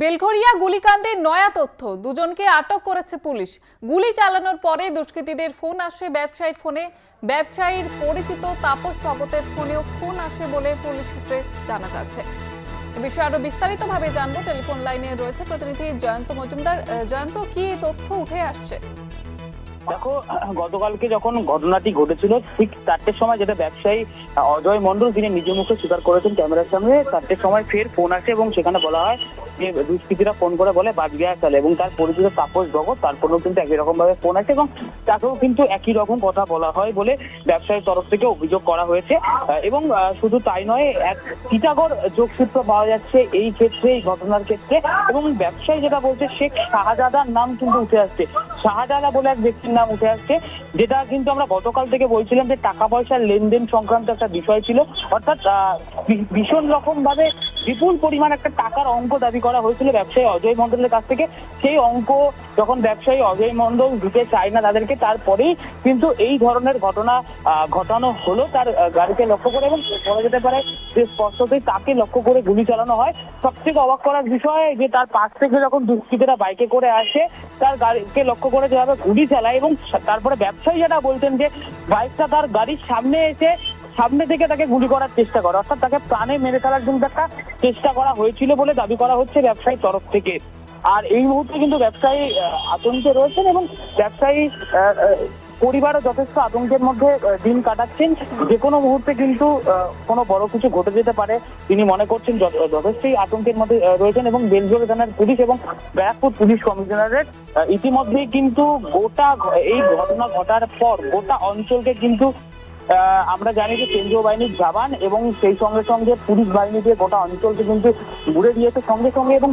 বেলঘরিয়া গুলিকাণ্ডে নয়া তথ্য, দুজনকে আটক করেছে পুলিশ। গুলি চালানোর পরে দুষ্কৃতীদের ফোন আসে ব্যবসায়ীর ফোনে, ব্যবসায়ীর পরিচিত তাপস ভগতের ফোনেও ফোন আসে বলে পুলিশ সূত্রে জানা যাচ্ছে। এ বিষয়ে আরো বিস্তারিতভাবে জানবো, টেলিফোন লাইনে রয়েছে প্রতিনিধি জয়ন্ত মজুমদার। জয়ন্ত, কি তথ্য উঠে আসছে? দেখো, গতকালকে যখন ঘটনাটি ঘটেছিল ঠিক 4টের সময়, যেটা ব্যবসায়ী অজয় মন্ডল তিনি নিজের মুখে স্বীকার করেছেন ক্যামেরার সামনে, 4টের সময় ফের ফোন আসে এবং সেখানে বলা হয় যে দুষ্কৃতীরা ফোন করে বলে বাজগিয়া চালে, এবং তার পরিচিত তাপস ভগত তারপরেও কিন্তু একই রকম ভাবে ফোন আসে এবং তাকেও কিন্তু একই রকম কথা বলা হয় বলে ব্যবসায়ীর তরফ থেকে অভিযোগ করা হয়েছে। এবং শুধু তাই নয়, এক টিটাগড় যোগসূত্র পাওয়া যাচ্ছে এই ক্ষেত্রে, এই ঘটনার ক্ষেত্রে। এবং ব্যবসায়ী যেটা বলছে, শেখ শাহজাদার নাম কিন্তু উঠে আসছে, শাহজাদা বলে এক ব্যক্তির নাম উঠে আসছে, যেটা কিন্তু আমরা গতকাল থেকে বলছিলাম যে টাকা পয়সার লেনদেন সংক্রান্ত একটা বিষয় ছিল। অর্থাৎ ভীষণ রকম ভাবে বিপুল পরিমাণ একটা টাকার অঙ্ক দাবি করা হয়েছিল ব্যবসায়ী অজয় মন্ডলের কাছ থেকে। সেই অঙ্ক যখন ব্যবসায়ী অজয় মন্ডল দিতে চায় না তাদেরকে, তারপরেই কিন্তু এই ধরনের ঘটনা ঘটানো হলো তার গাড়িকে লক্ষ্য করে। এবং বলা যেতে পারে যে স্পষ্টতই তাকে লক্ষ্য করে গুলি চালানো হয়। সবথেকে অবাক করার বিষয় যে তার পাশ থেকে যখন দুষ্কৃতীরা বাইকে করে আসে, তার গাড়িকে লক্ষ্য করে যেভাবে গুলি চালায়, এবং তারপরে ব্যবসায়ী যেটা বলতেন যে বাইকটা তার গাড়ির সামনে এসে সামনে থেকে তাকে গুলি করার চেষ্টা করে, অর্থাৎ তাকে প্রাণে মেরে ফেলার কিন্তু একটা চেষ্টা করা হয়েছিল বলে দাবি করা হচ্ছে ব্যবসায়ীর তরফ থেকে। আর এই মুহূর্তে কিন্তু ব্যবসায়ী আতঙ্কে রয়েছেন এবং ব্যবসায়ী পরিবারও যথেষ্ট আতঙ্কের মধ্যে দিন কাটাচ্ছেন। যে কোনো মুহূর্তে কিন্তু কোনো বড় কিছু ঘটে যেতে পারে তিনি মনে করছেন, যথেষ্টই আতঙ্কের মধ্যে রয়েছেন। এবং বেলঘরিয়া থানার পুলিশ এবং ব্যারাকপুর পুলিশ কমিশনারেট ইতিমধ্যেই কিন্তু গোটা এই ঘটনা ঘটার পর গোটা অঞ্চলকে কিন্তু আমরা জানি যে কেন্দ্রীয় বাহিনীর জওয়ান এবং সেই সঙ্গে সঙ্গে পুলিশ বাহিনী দিয়ে গোটা অঞ্চলকে কিন্তু ঘুরে দিয়েছে সঙ্গে সঙ্গে। এবং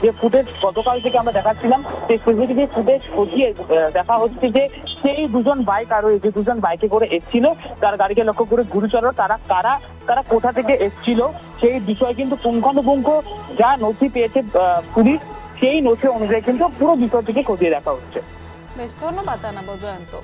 যে ফুটেজ গতকাল থেকে আমরা দেখাচ্ছিলাম, সেই সিসিটিভি ফুটেজ খতিয়ে দেখা হচ্ছে যে সেই দুজন বাইক আরোহী, যে দুজন বাইকে করে এসেছিল, তার গাড়িকে লক্ষ্য করে গুলি চালানো, তারা কোথা থেকে এসেছিল সেই বিষয়ে কিন্তু পুঙ্খানুপুঙ্খ যা নথি পেয়েছে পুলিশ, সেই নথি অনুযায়ী কিন্তু পুরো বিষয়টিকে খতিয়ে দেখা হচ্ছে। বেশ, ধন্যবাদ জানাবো জয়ন্ত।